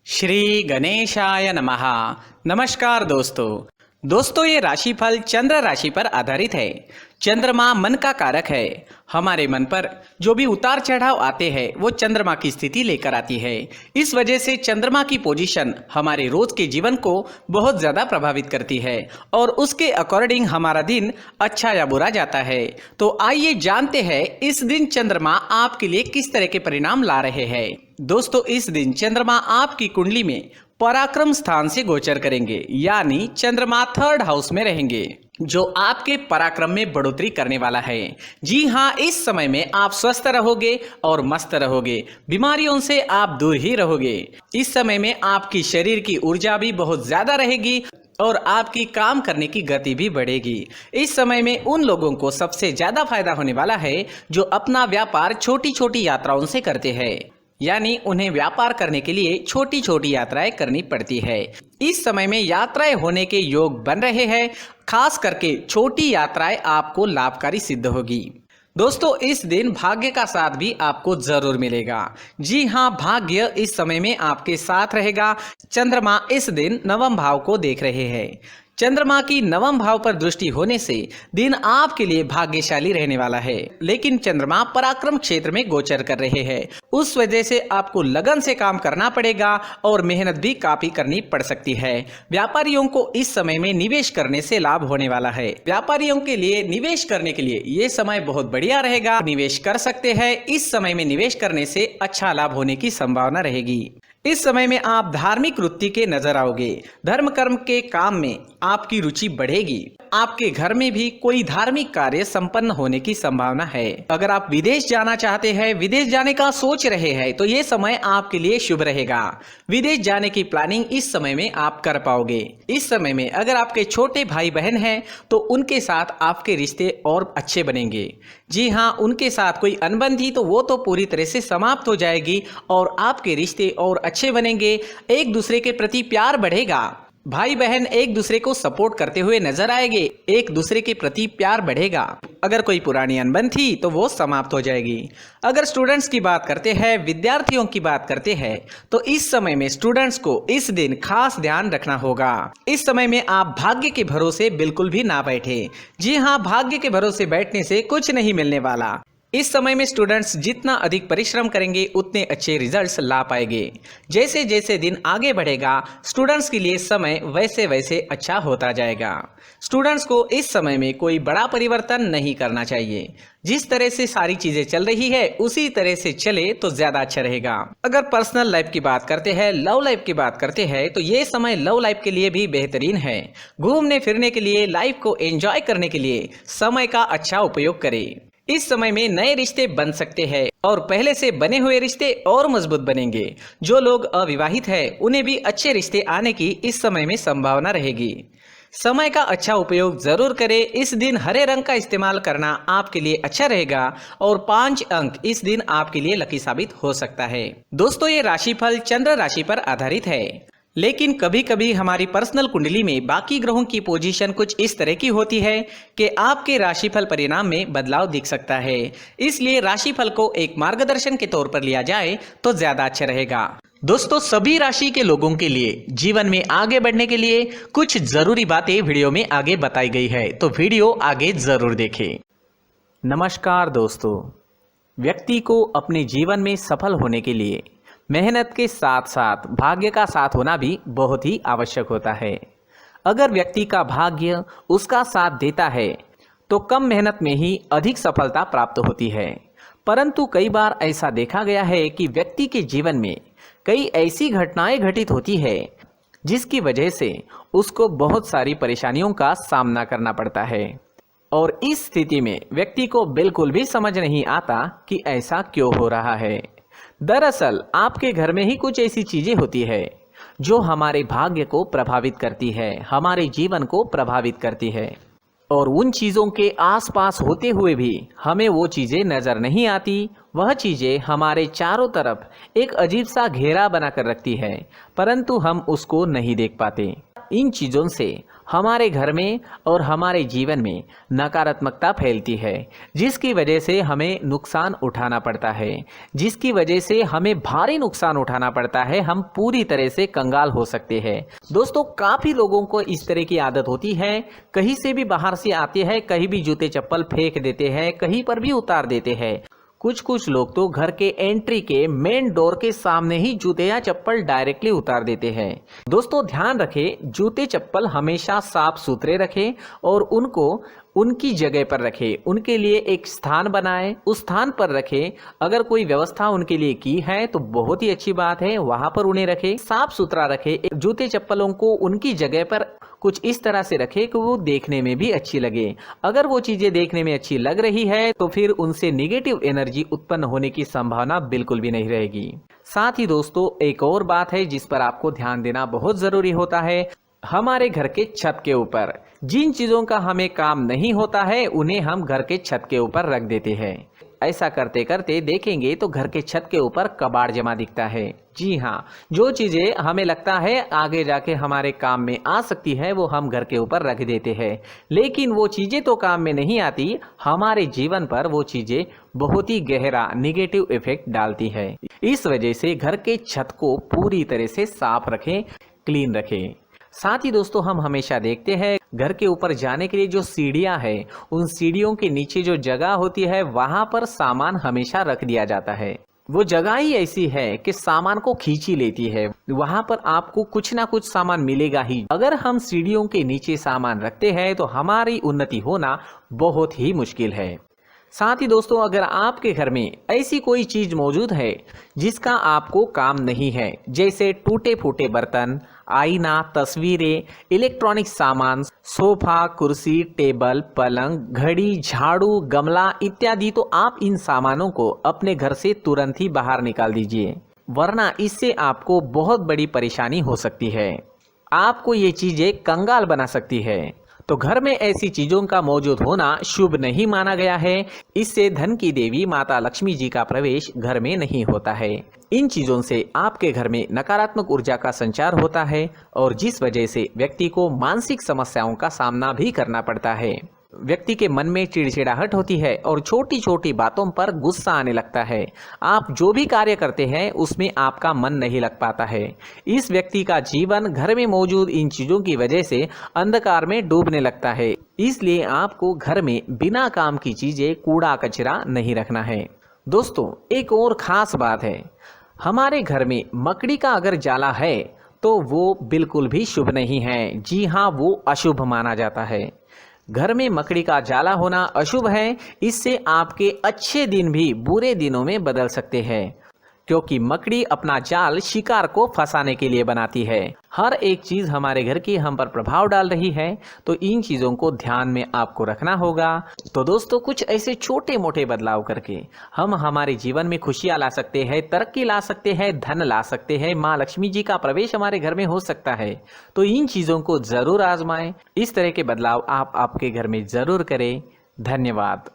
श्री गणेशाय नमः। नमस्कार दोस्तों ये राशिफल चंद्र राशि पर आधारित है। चंद्रमा मन का कारक है। हमारे मन पर जो भी उतार चढ़ाव आते हैं वो चंद्रमा की स्थिति लेकर आती है। इस वजह से चंद्रमा की पोजीशन हमारे रोज के जीवन को बहुत ज़्यादा प्रभावित करती है और उसके अकॉर्डिंग हमारा दिन अच्छा या बुरा जाता है। तो आइए जानते हैं इस दिन चंद्रमा आपके लिए किस तरह के परिणाम ला रहे हैं। दोस्तों इस दिन चंद्रमा आपकी कुंडली में पराक्रम स्थान से गोचर करेंगे, यानी चंद्रमा 3rd हाउस में रहेंगे, जो आपके पराक्रम में बढ़ोतरी करने वाला है। जी हाँ, इस समय में आप स्वस्थ रहोगे और मस्त रहोगे, बीमारियों से आप दूर ही रहोगे। इस समय में आपकी शरीर की ऊर्जा भी बहुत ज्यादा रहेगी और आपकी काम करने की गति भी बढ़ेगी। इस समय में उन लोगों को सबसे ज्यादा फायदा होने वाला है जो अपना व्यापार छोटी छोटी यात्राओं से करते हैं, यानी उन्हें व्यापार करने के लिए छोटी छोटी यात्राएं करनी पड़ती है। इस समय में यात्राएं होने के योग बन रहे हैं। खास करके छोटी यात्राएं आपको लाभकारी सिद्ध होगी। दोस्तों इस दिन भाग्य का साथ भी आपको जरूर मिलेगा। जी हाँ, भाग्य इस समय में आपके साथ रहेगा। चंद्रमा इस दिन 9वें भाव को देख रहे हैं। चंद्रमा की 9वें भाव पर दृष्टि होने से दिन आपके लिए भाग्यशाली रहने वाला है, लेकिन चंद्रमा पराक्रम क्षेत्र में गोचर कर रहे हैं। उस वजह से आपको लगन से काम करना पड़ेगा और मेहनत भी काफी करनी पड़ सकती है। व्यापारियों को इस समय में निवेश करने से लाभ होने वाला है। व्यापारियों के लिए निवेश करने के लिए ये समय बहुत बढ़िया रहेगा, निवेश कर सकते हैं। इस समय में निवेश करने से अच्छा लाभ होने की संभावना रहेगी। इस समय में आप धार्मिक वृत्ति के नजर आओगे। धर्म कर्म के काम में आपकी रुचि बढ़ेगी। आपके घर में भी कोई धार्मिक कार्य संपन्न होने की संभावना है। अगर आप विदेश जाना चाहते हैं, विदेश जाने का सोच रहे हैं, तो ये समय आपके लिए शुभ रहेगा। विदेश जाने की प्लानिंग इस समय में आप कर पाओगे। इस समय में अगर आपके छोटे भाई बहन हैं तो उनके साथ आपके रिश्ते और अच्छे बनेंगे। जी हाँ, उनके साथ कोई अनबन थी तो वो तो पूरी तरह से समाप्त हो जाएगी और आपके रिश्ते और अच्छे बनेंगे। एक दूसरे के प्रति प्यार बढ़ेगा। भाई बहन एक दूसरे को सपोर्ट करते हुए नजर आएंगे। एक दूसरे के प्रति प्यार बढ़ेगा। अगर कोई पुरानी अनबन थी तो वो समाप्त हो जाएगी। अगर स्टूडेंट्स की बात करते हैं, विद्यार्थियों की बात करते हैं, तो इस समय में स्टूडेंट्स को इस दिन खास ध्यान रखना होगा। इस समय में आप भाग्य के भरोसे बिल्कुल भी ना बैठे। जी हाँ, भाग्य के भरोसे बैठने से कुछ नहीं मिलने वाला। इस समय में स्टूडेंट्स जितना अधिक परिश्रम करेंगे उतने अच्छे रिजल्ट्स ला पाएंगे। जैसे जैसे दिन आगे बढ़ेगा स्टूडेंट्स के लिए समय वैसे वैसे अच्छा होता जाएगा। स्टूडेंट्स को इस समय में कोई बड़ा परिवर्तन नहीं करना चाहिए। जिस तरह से सारी चीजें चल रही है उसी तरह से चले तो ज्यादा अच्छा रहेगा। अगर पर्सनल लाइफ की बात करते हैं, लव लाइफ की बात करते हैं, तो ये समय लव लाइफ के लिए भी बेहतरीन है। घूमने फिरने के लिए, लाइफ को एंजॉय करने के लिए समय का अच्छा उपयोग करें। इस समय में नए रिश्ते बन सकते हैं और पहले से बने हुए रिश्ते और मजबूत बनेंगे। जो लोग अविवाहित हैं उन्हें भी अच्छे रिश्ते आने की इस समय में संभावना रहेगी। समय का अच्छा उपयोग जरूर करें। इस दिन हरे रंग का इस्तेमाल करना आपके लिए अच्छा रहेगा और 5 अंक इस दिन आपके लिए लकी साबित हो सकता है। दोस्तों ये राशिफल चंद्र राशि पर आधारित है, लेकिन कभी कभी हमारी पर्सनल कुंडली में बाकी ग्रहों की पोजीशन कुछ इस तरह की होती है कि आपके राशिफल परिणाम में बदलाव दिख सकता है। इसलिए राशिफल को एक मार्गदर्शन के तौर पर लिया जाए तो ज्यादा अच्छा रहेगा। दोस्तों सभी राशि के लोगों के लिए जीवन में आगे बढ़ने के लिए कुछ जरूरी बातें वीडियो में आगे बताई गई है, तो वीडियो आगे जरूर देखें। नमस्कार दोस्तों, व्यक्ति को अपने जीवन में सफल होने के लिए मेहनत के साथ साथ भाग्य का साथ होना भी बहुत ही आवश्यक होता है। अगर व्यक्ति का भाग्य उसका साथ देता है तो कम मेहनत में ही अधिक सफलता प्राप्त होती है। परंतु कई बार ऐसा देखा गया है कि व्यक्ति के जीवन में कई ऐसी घटनाएं घटित होती है जिसकी वजह से उसको बहुत सारी परेशानियों का सामना करना पड़ता है और इस स्थिति में व्यक्ति को बिल्कुल भी समझ नहीं आता कि ऐसा क्यों हो रहा है। दरअसल आपके घर में ही कुछ ऐसी चीजें होती है जो हमारे भाग्य को प्रभावित करती है, हमारे जीवन को प्रभावित करती है और उन चीजों के आसपास होते हुए भी हमें वो चीजें नजर नहीं आती। वह चीजें हमारे चारों तरफ एक अजीब सा घेरा बनाकर रखती है, परंतु हम उसको नहीं देख पाते। इन चीज़ों से हमारे घर में और हमारे जीवन में नकारात्मकता फैलती है, जिसकी वजह से हमें नुकसान उठाना पड़ता है, जिसकी वजह से हमें भारी नुकसान उठाना पड़ता है। हम पूरी तरह से कंगाल हो सकते हैं। दोस्तों, काफ़ी लोगों को इस तरह की आदत होती है, कहीं से भी बाहर से आते हैं, कहीं भी जूते चप्पल फेंक देते हैं, कहीं पर भी उतार देते हैं। कुछ लोग तो घर के एंट्री के मेन डोर के सामने ही जूते या चप्पल डायरेक्टली उतार देते हैं। दोस्तों, ध्यान रखें, जूते चप्पल हमेशा साफ सुथरे रखें और उनको उनकी जगह पर रखें। उनके लिए एक स्थान बनाएं, उस स्थान पर रखें। अगर कोई व्यवस्था उनके लिए की है तो बहुत ही अच्छी बात है, वहां पर उन्हें रखें, साफ सुथरा रखें। जूते चप्पलों को उनकी जगह पर कुछ इस तरह से रखें कि वो देखने में भी अच्छी लगे। अगर वो चीजें देखने में अच्छी लग रही है तो फिर उनसे नेगेटिव एनर्जी उत्पन्न होने की संभावना बिल्कुल भी नहीं रहेगी। साथ ही दोस्तों, एक और बात है जिस पर आपको ध्यान देना बहुत जरूरी होता है। हमारे घर के छत के ऊपर जिन चीजों का हमें काम नहीं होता है उन्हें हम घर के छत के ऊपर रख देते हैं। ऐसा करते करते देखेंगे तो घर के छत के ऊपर कबाड़ जमा दिखता है। जी हाँ, जो चीजें हमें लगता है आगे जाके हमारे काम में आ सकती है वो हम घर के ऊपर रख देते हैं, लेकिन वो चीजें तो काम में नहीं आती, हमारे जीवन पर वो चीजें बहुत ही गहरा निगेटिव इफेक्ट डालती है। इस वजह से घर के छत को पूरी तरह से साफ रखें, क्लीन रखें। साथ ही दोस्तों, हम हमेशा देखते हैं घर के ऊपर जाने के लिए जो सीढ़ियां हैं, उन सीढ़ियों के नीचे जो जगह होती है वहां पर सामान हमेशा रख दिया जाता है। वो जगह ही ऐसी है कि सामान को खींच ही लेती है, वहां पर आपको कुछ ना कुछ सामान मिलेगा ही। अगर हम सीढ़ियों के नीचे सामान रखते हैं तो हमारी उन्नति होना बहुत ही मुश्किल है। साथ ही दोस्तों, अगर आपके घर में ऐसी कोई चीज मौजूद है जिसका आपको काम नहीं है, जैसे टूटे फूटे बर्तन, आईना, तस्वीरें, इलेक्ट्रॉनिक सामान, सोफा, कुर्सी, टेबल, पलंग, घड़ी, झाड़ू, गमला इत्यादि, तो आप इन सामानों को अपने घर से तुरंत ही बाहर निकाल दीजिए, वरना इससे आपको बहुत बड़ी परेशानी हो सकती है। आपको ये चीजें कंगाल बना सकती है। तो घर में ऐसी चीजों का मौजूद होना शुभ नहीं माना गया है। इससे धन की देवी माता लक्ष्मी जी का प्रवेश घर में नहीं होता है। इन चीजों से आपके घर में नकारात्मक ऊर्जा का संचार होता है और जिस वजह से व्यक्ति को मानसिक समस्याओं का सामना भी करना पड़ता है। व्यक्ति के मन में चिड़चिड़ाहट होती है और छोटी छोटी बातों पर गुस्सा आने लगता है। आप जो भी कार्य करते हैं उसमें आपका मन नहीं लग पाता है। इस व्यक्ति का जीवन घर में मौजूद इन चीजों की वजह से अंधकार में डूबने लगता है। इसलिए आपको घर में बिना काम की चीजें, कूड़ा कचरा नहीं रखना है। दोस्तों, एक और खास बात है, हमारे घर में मकड़ी का अगर जाला है तो वो बिल्कुल भी शुभ नहीं है। जी हाँ, वो अशुभ माना जाता है। घर में मकड़ी का जाला होना अशुभ है। इससे आपके अच्छे दिन भी बुरे दिनों में बदल सकते हैं, क्योंकि मकड़ी अपना जाल शिकार को फंसाने के लिए बनाती है। हर एक चीज हमारे घर की हम पर प्रभाव डाल रही है, तो इन चीजों को ध्यान में आपको रखना होगा। तो दोस्तों, कुछ ऐसे छोटे मोटे बदलाव करके हम हमारे जीवन में खुशियां ला सकते हैं, तरक्की ला सकते हैं, धन ला सकते हैं, माँ लक्ष्मी जी का प्रवेश हमारे घर में हो सकता है। तो इन चीजों को जरूर आजमाएं। इस तरह के बदलाव आप आपके घर में जरूर करें। धन्यवाद।